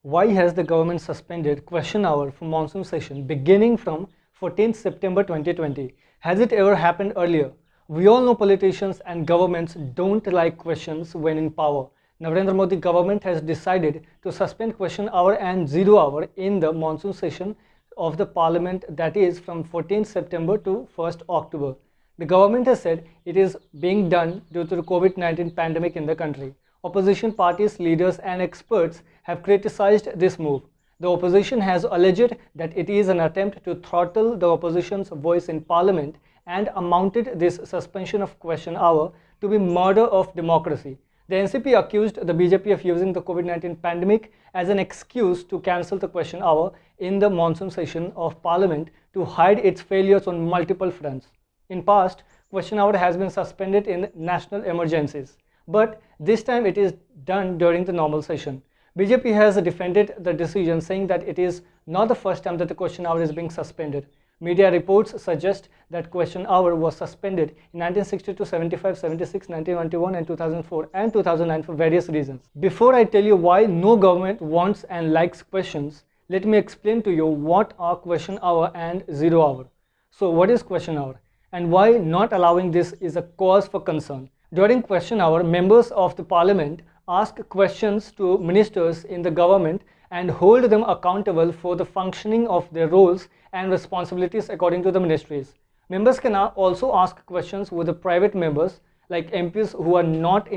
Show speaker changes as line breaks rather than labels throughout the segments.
Why has the government suspended question hour for monsoon session beginning from 14th September 2020? Has it ever happened earlier? We all know politicians and governments don't like questions when in power. Narendra Modi government has decided to suspend question hour and zero hour in the monsoon session of the parliament, that is from 14th September to 1st October. The government has said it is being done due to the COVID-19 pandemic in the country. Opposition parties, leaders and experts have criticized this move. The opposition has alleged that it is an attempt to throttle the opposition's voice in parliament and amounted this suspension of question hour to be murder of democracy. The NCP accused the BJP of using the COVID-19 pandemic as an excuse to cancel the question hour in the monsoon session of parliament to hide its failures on multiple fronts. In past, question hour has been suspended in national emergencies, but this time it is done during the normal session. BJP has defended the decision, saying that it is not the first time that the question hour is being suspended. Media reports suggest that question hour was suspended in 1962, 75, 76, 1991 and 2004 and 2009 for various reasons. Before I tell you why no government wants and likes questions, let me explain to you what are question hour and zero hour. So what is question hour and why not allowing this is a cause for concern. During question hour, members of the parliament ask questions to ministers in the government and hold them accountable for the functioning of their roles and responsibilities according to the ministries. Members can also ask questions with the private members like MPs who are not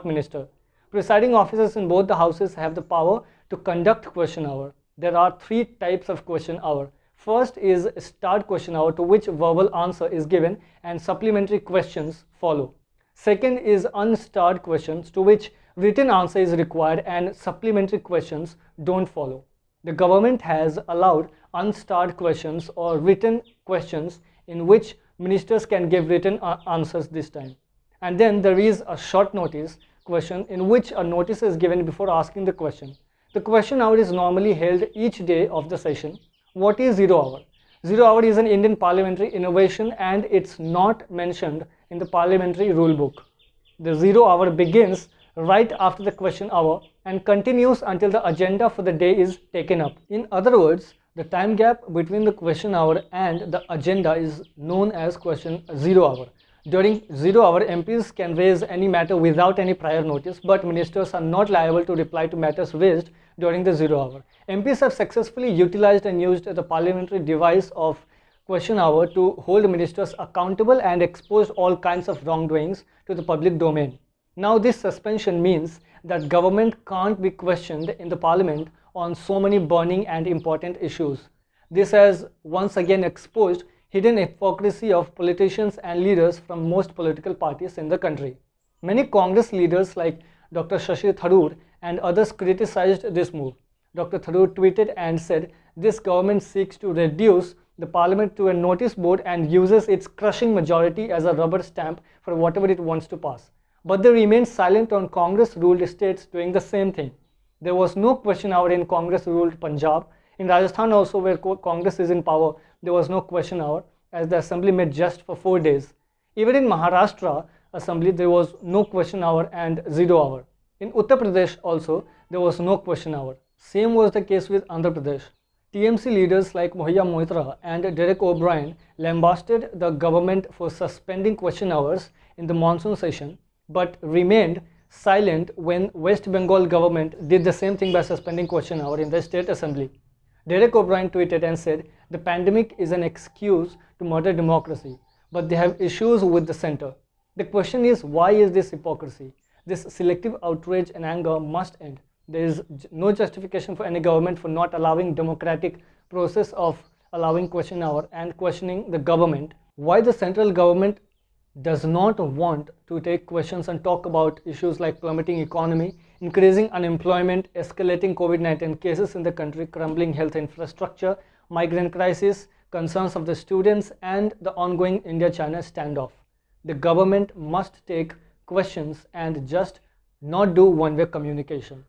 minister. Presiding officers in both the houses have the power to conduct question hour. There are three types of question hour. First is start question hour, to which verbal answer is given and supplementary questions follow. Second is unstarred questions, to which written answer is required and supplementary questions don't follow. The government has allowed unstarred questions or written questions in which ministers can give written answers this time. And then there is a short notice question in which a notice is given before asking the question. The question hour is normally held each day of the session. What is zero hour? Zero hour is an Indian parliamentary innovation and it's not mentioned in the parliamentary rule book. The zero hour begins right after the question hour and continues until the agenda for the day is taken up. In other words, the time gap between the question hour and the agenda is known as question zero hour. During zero hour, MPs can raise any matter without any prior notice, but ministers are not liable to reply to matters raised during the zero hour. MPs have successfully utilized and used the parliamentary device of question hour to hold ministers accountable and expose all kinds of wrongdoings to the public domain. Now this suspension means that government can't be questioned in the parliament on so many burning and important issues. This has once again exposed hidden hypocrisy of politicians and leaders from most political parties in the country. Many Congress leaders like Dr. Shashi Tharoor and others criticized this move. Dr. Tharoor tweeted and said, "This government seeks to reduce the parliament to a notice board and uses its crushing majority as a rubber stamp for whatever it wants to pass." But they remained silent on Congress-ruled states doing the same thing. There was no question hour in Congress-ruled Punjab. In Rajasthan also, where Congress is in power, there was no question hour as the assembly met just for 4 days. Even in Maharashtra assembly, there was no question hour and zero hour. In Uttar Pradesh also, there was no question hour. Same was the case with Andhra Pradesh. TMC leaders like Mohia Moitra and Derek O'Brien lambasted the government for suspending question hours in the monsoon session, but remained silent when West Bengal government did the same thing by suspending question hour in the state assembly. Derek O'Brien tweeted and said, "The pandemic is an excuse to murder democracy, but they have issues with the center." The question is, why is this hypocrisy? This selective outrage and anger must end. There is no justification for any government for not allowing democratic process of allowing question hour and questioning the government. Why the central government does not want to take questions and talk about issues like plummeting economy, increasing unemployment, escalating COVID-19 cases in the country, crumbling health infrastructure, migrant crisis, concerns of the students, and the ongoing India-China standoff. The government must take questions and just not do one-way communication.